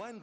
1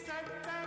70।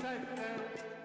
70।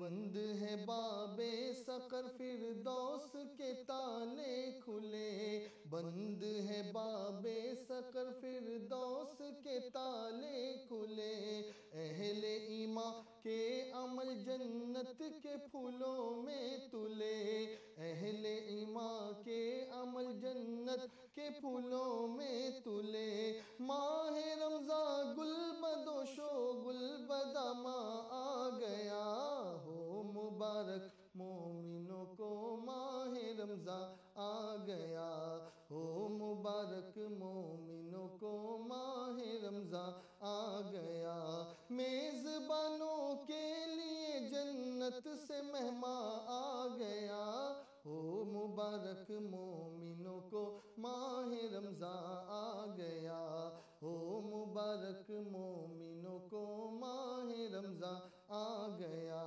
بند ہے باب سقر فردوس کے تالے کھلے، بند ہے باب سقر فردوس کے تالے کھلے، اہل ایمان کے عمل جنت کے پھولوں میں تلے، اہل ایمان کے عمل جنت کے پھولوں میں تلے، ماہ رمضان گل بدوش و گل بدامہ آ گیا، ہو مبارک مومنوں کو ماہ رمضان آ گیا، ہو مبارک مومنوں کو ماہ رمضان آ گیا، میزبانوں کے لیے جنت سے مہمان آ گیا، ہو مبارک مومنوں کو ماہ رمضان آ گیا، ہو مبارک مومنوں کو ماہ رمضان آ گیا،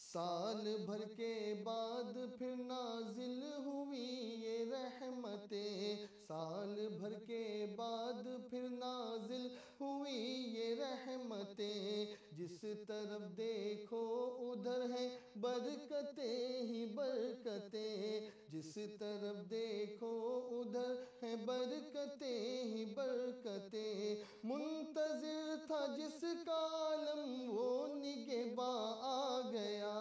سال بھر کے بعد پھر نازل ہوئی یہ رحمتیں، سال بھر کے بعد پھر نازل ہوئی یہ رحمتیں، جس طرف دیکھو ادھر ہیں برکتیں ہی برکتیں، جس طرف دیکھو ادھر ہیں برکتیں ہی برکتیں، منتظر تھا جس کا عالم وہ نگہباں آ گیا،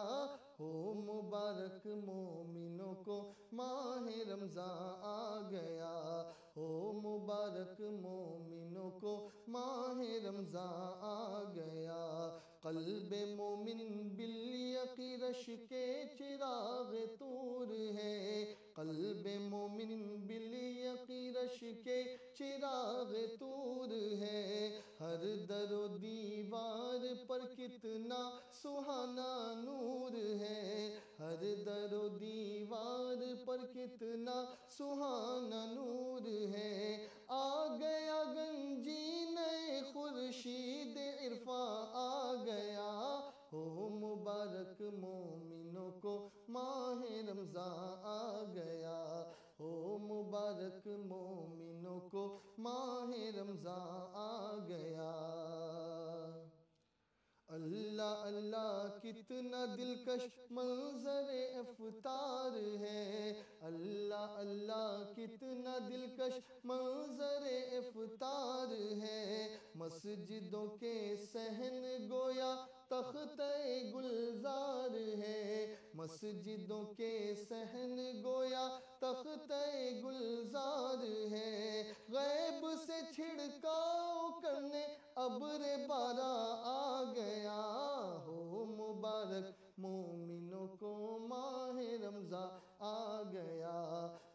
ہو مبارک مومنوں کو ماہ رمضان آ گیا، ہو مبارک مومنوں کو ماہ رمضان آ گیا، قلب مومن بالیقین رش کے چراغ طور ہے، قلب مومن بالیقین رش کے چراغ طور ہے، ہر در و دیوار پر کتنا سہانا نور ہے، ہر در و دیوار پر کتنا سہانا نور ہے، آ گیا گنجینہ خورشید عرفان آ گیا، ہو مبارک مومنوں کو ماہ رمضان آ گیا، ہو مبارک مومنوں کو ماہ رمضان آ گیا، اللہ اللہ کتنا دلکش منظر افطار ہے، اللہ اللہ کتنا دلکش منظر افطار ہے، مسجدوں کے صحن گویا تختہ گلزار ہے، مسجدوں کے صحن گویا تختہ گلزار ہے، غیب سے چھڑکاؤ کرنے ابر باران آ گیا، ہو مبارک مومنوں کو ماہ رمضان آ گیا،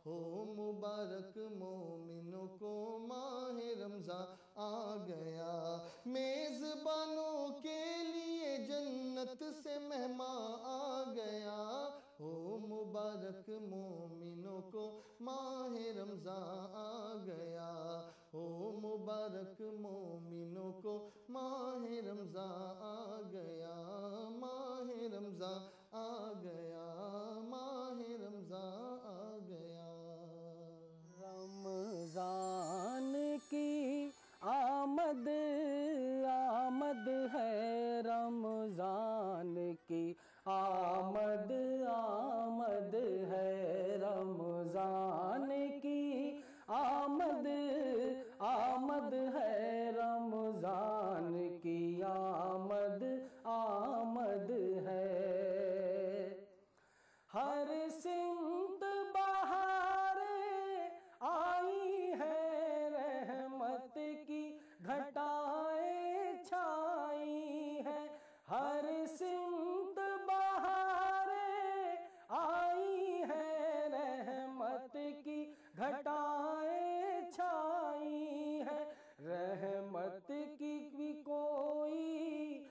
ہو مبارک مومنوں کو ماہ رمضان آ گیا، میزبانوں کے لیے جنت سے مہمان آ گیا، ہو مبارک مومنوں کو ماہ رمضان آ گیا، ہو مبارک مومنوں کو ماہ رمضان آ گیا، ماہ رمضان آ گیا، ماہ رمضان آ گیا، رمضان کی آمد آمد ہے، رمضان کی آمد آمد ہے، رمضان کی آمد آمد ہے، رمضان کی آمد آمد ہے، ہر سمت بہاریں آئی ہیں، رحمت کی گھٹائیں چھائی ہیں، ہر سمت بہاریں آئی ہیں، رحمت کی گھٹائیں چھائی ہیں، رحمت کی بھی کوئی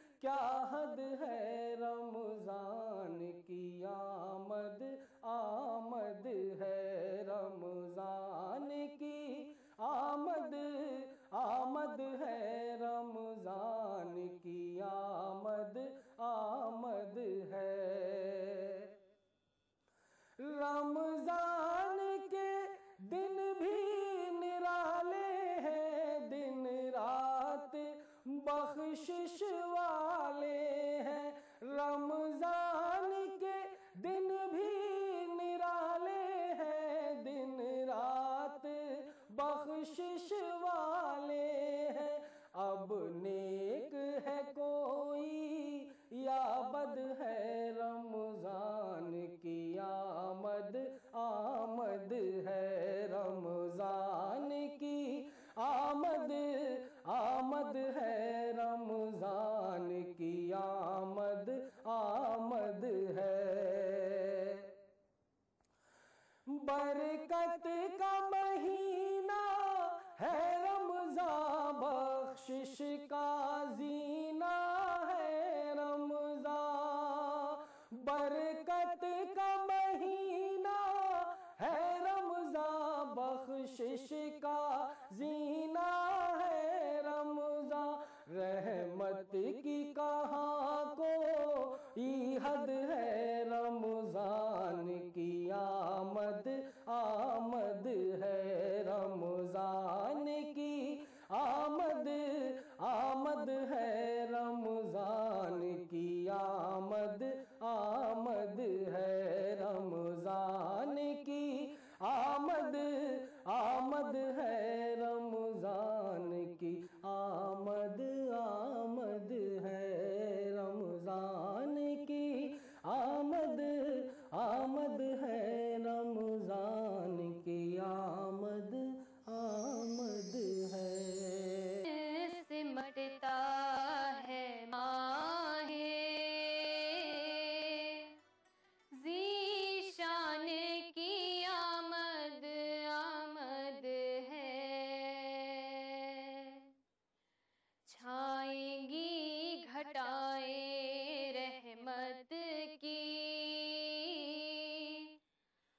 کہاں کوئی حد ہے، رمضان کی آمد آمد ہے، رمضان کی آمد آمد ہے، رمضان کی آمد آمد ہے، رمضان کی آمد آمد ہے، رمضان کی آمد آمد ہے، رمضان کی آمد آمد ہے، رمضان کی آمد آمد ہے۔ سمٹتا ہے ماہ ذیشان کی آمد آمد ہے، چھائیں گی گھٹائیں رحمت کی،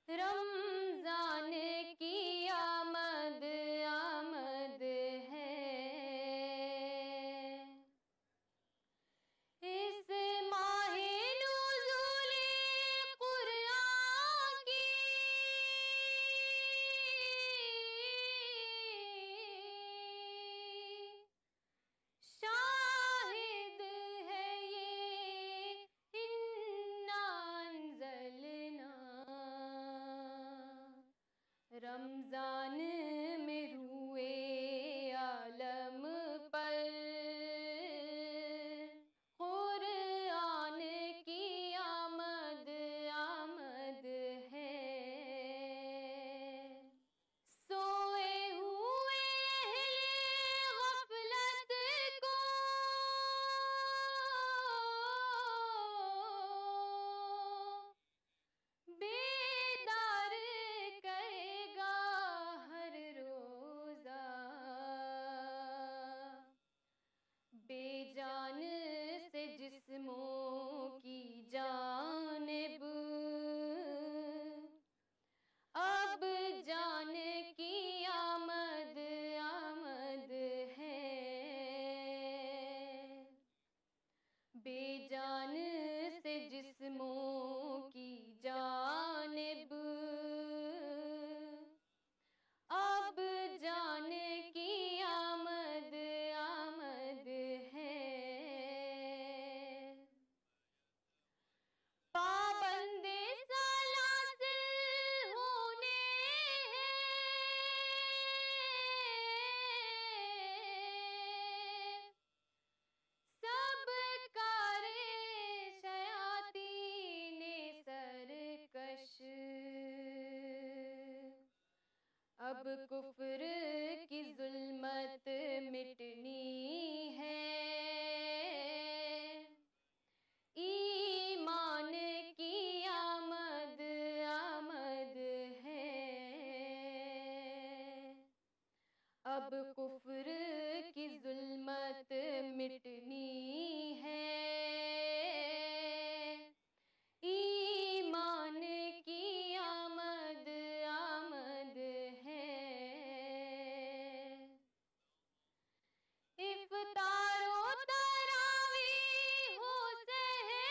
رمضان کی آمد آمد ہے۔ اس ماہ نزول قرآن کی شاہد ہے یہ انا انزلنا، رمضان میں روئے عالم پر قرآن کی آمد آمد ہے۔ سوئے ہوئے اہل غفلت کو بیدار کرے گا ہر روزہ، بے جان سے جسموں کی جانب اب جان کی آمد آمد ہے، بے جان سے جسموں کی جانب اب جان کی آمد آمد ہے۔ پابند سلاسل ہونے ہیں، سب کار شیاطین سرکش، اب کفر کی ظلمت مٹنی ہے، ایمان کی آمد آمد ہے، اب کفر کی ظلمت مٹنی ہے، ایمان کی آمد آمد ہے۔ افطار و تراویح و سحری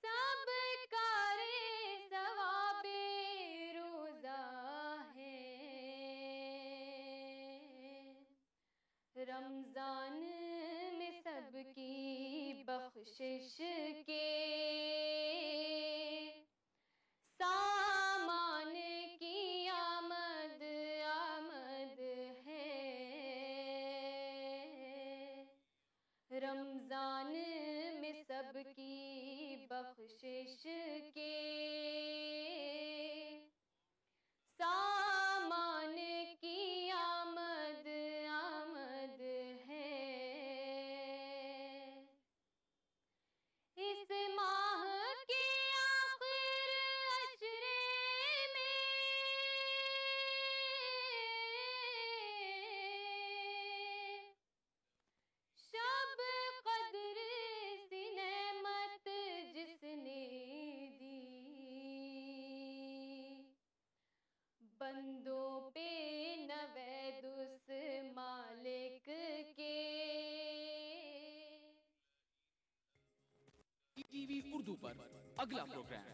سب کار ثواب روزہ ہے، رمضان میں سب کی بخشش کے سامان کی آمد آمد ہے، رمضان میں سب کی بخشش کے سامان کی آمد آمد ہے۔ اس ماہ کے آخر عشرے میں شب قدر سی نعمت جس نے دی، اردو پر اگلا پروگرام۔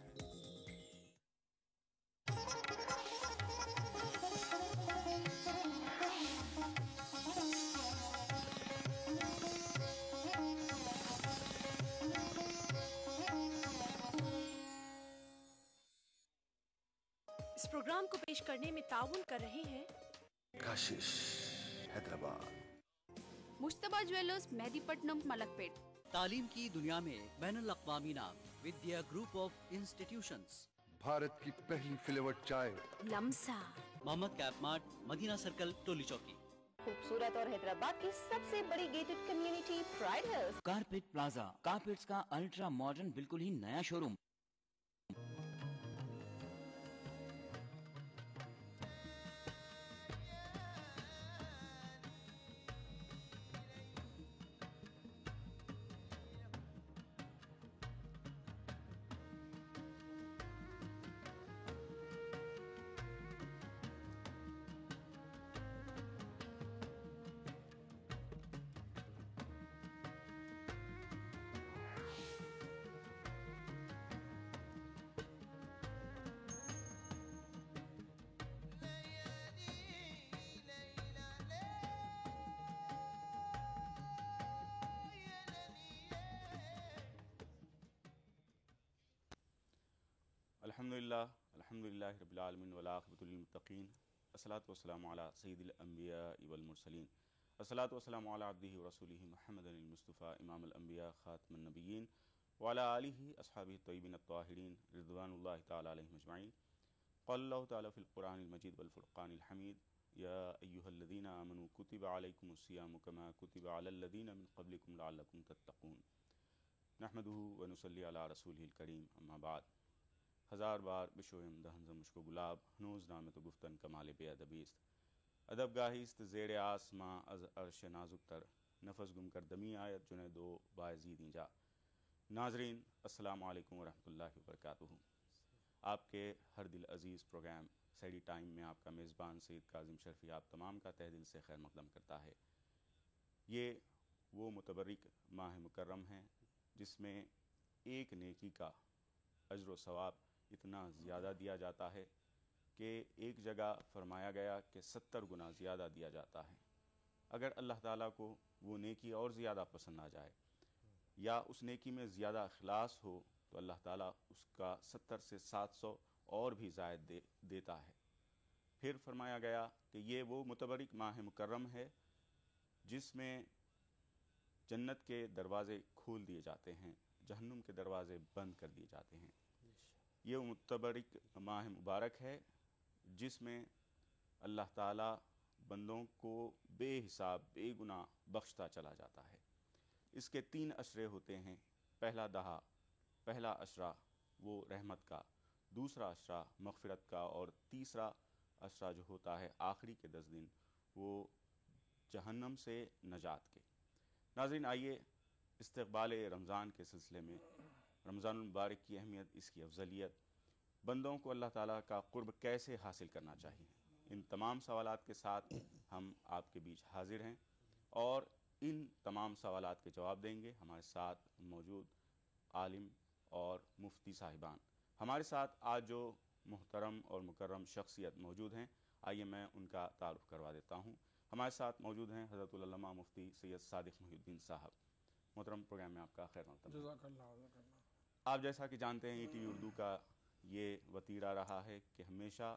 اس پروگرام کو پیش کرنے میں تعاون کر رہے ہیں کاشش حیدرآباد، مشتبہ جویلرز مہدی پٹنم ملک پیٹ، تعلیم کی دنیا میں بین الاقوامی نام ودیا گروپ آف انسٹیٹیوشنز، بھارت کی پہلی فلیورڈ چائے لمسا، محمد کیپ مارٹ، مدینہ سرکل، ٹولی چوکی، خوبصورت اور حیدرآباد کی سب سے بڑی gated community pride house, carpet plaza, carpets کا الٹرا ماڈرن بالکل ہی نیا شو روم۔ الحمدللہ رب العالمین والعاقبۃ للمتقین، الصلاۃ والسلام علی سید الانبیاء والمرسلین، الصلاۃ والسلام علی عبدہ ورسولہ محمد المصطفیٰ امام الانبیاء خاتم النبیین وعلی آلہ اصحابہ الطیبین الطاہرین رضوان اللہ تعالی علیہم اجمعین۔ قال اللہ تعالی فی القرآن المجید والفرقان الحمید، یا ایہا الذین آمنوا کتب علیکم الصیام کما کتب علی الذین من قبلکم لعلکم تتقون، نحمدہ ونصلی علی رسولہ الکریم، اما بعد۔ ہزار بار بشویم دہنزم مشکو گلاب، ہنوز نام تو گفتن کمال بے ادبیست، ادب گاہیست زیر آسماں از عرش نازک تر، نفس گم کر دمی آیت جنہ دو بائزید جا۔ ناظرین السلام علیکم ورحمۃ اللہ وبرکاتہ۔ آپ کے ہر دل عزیز پروگرام سیڈی ٹائم میں آپ کا میزبان سید کاظم شرفی آپ تمام کا تہ دل سے خیر مقدم کرتا ہے۔ یہ وہ متبرک ماہ مکرم ہے جس میں ایک نیکی کا اجر و ثواب اتنا زیادہ دیا جاتا ہے کہ ایک جگہ فرمایا گیا کہ 70 گنا زیادہ دیا جاتا ہے۔ اگر اللہ تعالیٰ کو وہ نیکی اور زیادہ پسند آ جائے یا اس نیکی میں زیادہ اخلاص ہو تو اللہ تعالیٰ اس کا 70 سے 700 اور بھی زائد دیتا ہے۔ پھر فرمایا گیا کہ یہ وہ متبرک ماہ مکرم ہے جس میں جنت کے دروازے کھول دیے جاتے ہیں، جہنم کے دروازے بند کر دیے جاتے ہیں۔ یہ متبرک ماہ مبارک ہے جس میں اللہ تعالیٰ بندوں کو بے حساب بے گناہ بخشتا چلا جاتا ہے۔ اس کے 3 عشرے ہوتے ہیں، پہلا عشرہ وہ رحمت کا، دوسرا عشرہ مغفرت کا، اور تیسرا عشرہ جو ہوتا ہے آخری کے 10 دن وہ جہنم سے نجات کے۔ ناظرین آئیے استقبال رمضان کے سلسلے میں رمضان المبارک کی اہمیت، اس کی افضلیت، بندوں کو اللہ تعالیٰ کا قرب کیسے حاصل کرنا چاہیے، ان تمام سوالات کے ساتھ ہم آپ کے بیچ حاضر ہیں اور ان تمام سوالات کے جواب دیں گے۔ ہمارے ساتھ موجود عالم اور مفتی صاحبان، ہمارے ساتھ آج جو محترم اور مکرم شخصیت موجود ہیں، آئیے میں ان کا تعارف کروا دیتا ہوں۔ ہمارے ساتھ موجود ہیں حضرت العلامہ مفتی سید صادق محی الدین صاحب۔ محترم، پروگرام میں آپ کا خیر مقدم۔ جزاک اللہ۔ آپ جیسا کہ جانتے ہیں ٹی وی اردو کا یہ وتیرہ رہا ہے کہ ہمیشہ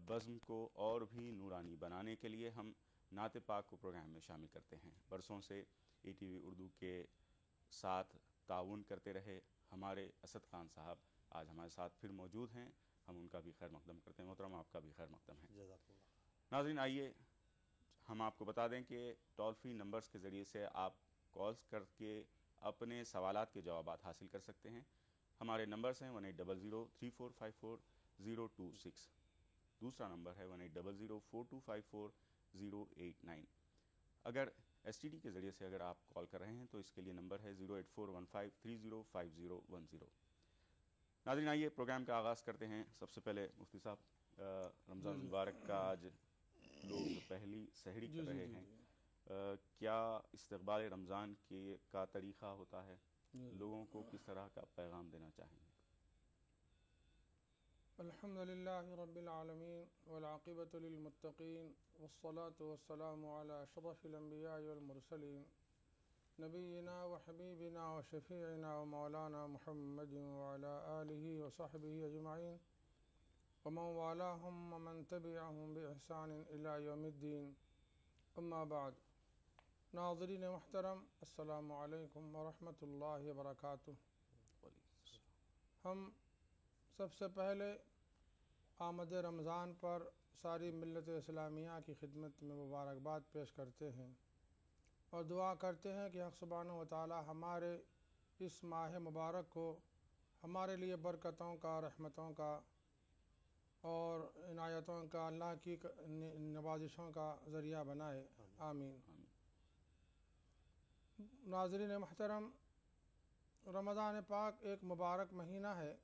بزم کو اور بھی نورانی بنانے کے لیے ہم نعت پاک کو پروگرام میں شامل کرتے ہیں۔ برسوں سے ٹی وی اردو کے ساتھ تعاون کرتے رہے ہمارے اسد خان صاحب آج ہمارے ساتھ پھر موجود ہیں، ہم ان کا بھی خیر مقدم کرتے ہیں۔ محترم، آپ کا بھی خیر مقدم ہے۔ ناظرین آئیے ہم آپ کو بتا دیں کہ ٹول فری نمبرز کے ذریعے سے آپ کالز کر کے اپنے سوالات کے جوابات حاصل کر سکتے ہیں۔ ہمارے نمبرز ہیں 180034540026، دوسرا نمبر ہے 180042540089۔ اگر ایس ٹی ڈی کے ذریعے سے اگر آپ کال کر رہے ہیں تو اس کے لیے نمبر ہے 08415305010۔ ناظرین آئیے پروگرام کا آغاز کرتے ہیں۔ سب سے پہلے مفتی صاحب، رمضان مبارک کا آج لوگ پہلی سحری کر رہے ہیں، کیا استقبال رمضان کا طریقہ ہوتا ہے؟ لوگوں کو کس طرح کا پیغام دینا چاہیں گے؟ الحمدللہ رب العالمین والعاقبۃ للمتقین والصلاة والسلام علی اشرف الانبیاء والمرسلین نبینا و حبیبنا و شفیعنا و مولانا محمد وعلی آلہ وصحبہ اجمعین ومن والاہم ومن تبعہم بإحسان الی یوم الدین، اما بعد۔ ناظرین محترم، السلام علیکم ورحمۃ اللہ وبرکاتہ۔ ہم سب سے پہلے آمد رمضان پر ساری ملت اسلامیہ کی خدمت میں مبارکباد پیش کرتے ہیں اور دعا کرتے ہیں کہ حق سبحانہ و تعالی ہمارے اس ماہ مبارک کو ہمارے لیے برکتوں کا، رحمتوں کا اور عنایتوں کا، اللہ کی نوازشوں کا ذریعہ بنائے، آمین۔ ناظرین محترم، رمضان پاک ایک مبارک مہینہ ہے،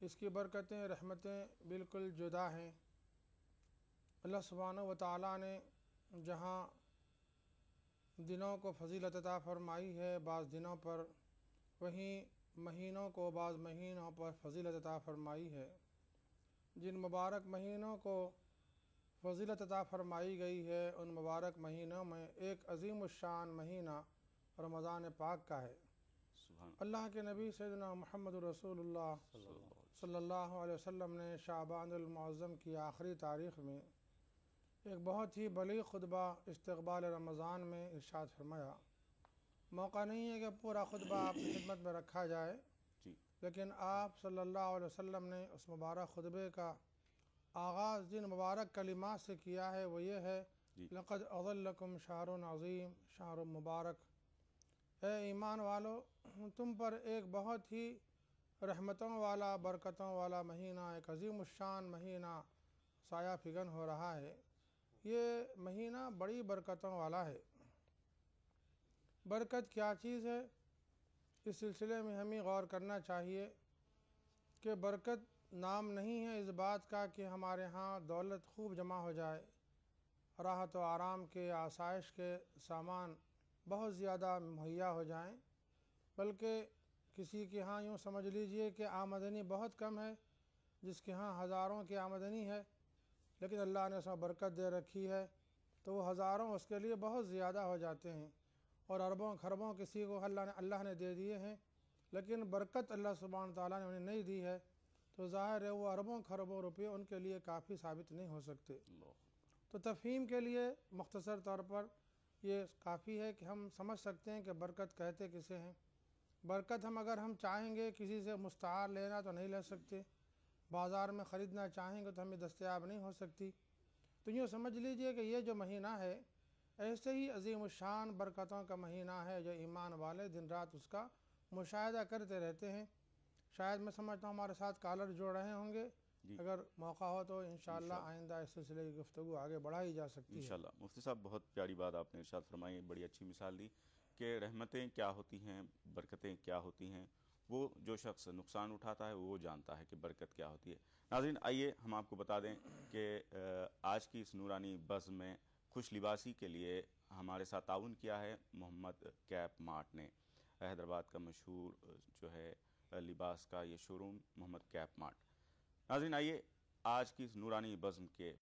اس کی برکتیں، رحمتیں بالکل جدا ہیں۔ اللہ سبحانہ و تعالیٰ نے جہاں دنوں کو فضیلت عطا فرمائی ہے بعض دنوں پر، وہیں مہینوں کو بعض مہینوں پر فضیلت عطا فرمائی ہے۔ جن مبارک مہینوں کو فضیلت عطا فرمائی گئی ہے ان مبارک مہینوں میں ایک عظیم الشان مہینہ رمضان پاک کا ہے۔ اللہ کے نبی سیدنا محمد رسول اللہ صلی اللہ علیہ وسلم نے شعبان المعظم کی آخری تاریخ میں ایک بہت ہی بلیغ خطبہ استقبال رمضان میں ارشاد فرمایا۔ موقع نہیں ہے کہ پورا خطبہ آپ کی خدمت میں رکھا جائے، لیکن آپ صلی اللہ علیہ وسلم نے اس مبارک خطبے کا آغاز جن مبارک کلمات سے کیا ہے وہ یہ ہے، لقد اظلکم شہر عظیم شہر مبارک۔ اے ایمان والو، تم پر ایک بہت ہی رحمتوں والا، برکتوں والا مہینہ، ایک عظیم الشان مہینہ سایہ فگن ہو رہا ہے۔ یہ مہینہ بڑی برکتوں والا ہے۔ برکت کیا چیز ہے؟ اس سلسلے میں ہمیں غور کرنا چاہیے کہ برکت نام نہیں ہے اس بات کا کہ ہمارے ہاں دولت خوب جمع ہو جائے، راحت و آرام کے، آسائش کے سامان بہت زیادہ مہیا ہو جائیں، بلکہ کسی کے ہاں یوں سمجھ لیجئے کہ آمدنی بہت کم ہے، جس کے ہاں ہزاروں کی آمدنی ہے لیکن اللہ نے اس میں برکت دے رکھی ہے تو وہ ہزاروں اس کے لیے بہت زیادہ ہو جاتے ہیں، اور اربوں خربوں کسی کو اللہ نے دے دیے ہیں لیکن برکت اللہ سبحانہ تعالیٰ نے انہیں نہیں دی ہے، تو ظاہر ہے وہ اربوں خربوں روپے ان کے لیے کافی ثابت نہیں ہو سکتے۔ تو تفہیم کے لیے مختصر طور پر یہ کافی ہے کہ ہم سمجھ سکتے ہیں کہ برکت کہتے کسے ہیں۔ برکت اگر ہم چاہیں گے کسی سے مستعار لینا تو نہیں لے سکتے، بازار میں خریدنا چاہیں گے تو ہمیں دستیاب نہیں ہو سکتی۔ تو یوں سمجھ لیجئے کہ یہ جو مہینہ ہے ایسے ہی عظیم الشان برکتوں کا مہینہ ہے جو ایمان والے دن رات اس کا مشاہدہ کرتے رہتے ہیں۔ شاید میں سمجھتا ہوں ہمارے ساتھ کالر جوڑ رہے ہوں گے، اگر موقع ہو تو انشاءاللہ آئندہ اس سلسلے کی گفتگو آگے بڑھائی جا سکتی ہے۔ انشاءاللہ۔ مفتی صاحب بہت پیاری بات آپ نے ارشاد فرمائی، بڑی اچھی مثال دی کہ رحمتیں کیا ہوتی ہیں، برکتیں کیا ہوتی ہیں۔ وہ جو شخص نقصان اٹھاتا ہے وہ جانتا ہے کہ برکت کیا ہوتی ہے۔ ناظرین آئیے ہم آپ کو بتا دیں کہ آج کی اس نورانی بزم میں خوش لباسی کے لیے ہمارے ساتھ تعاون کیا ہے محمد کیپ مارٹ نے، حیدرآباد کا مشہور جو ہے لباس کا یہ شو روم محمد کیپ مارٹ۔ ناظرین آئیے آج کی اس نورانی بزم کے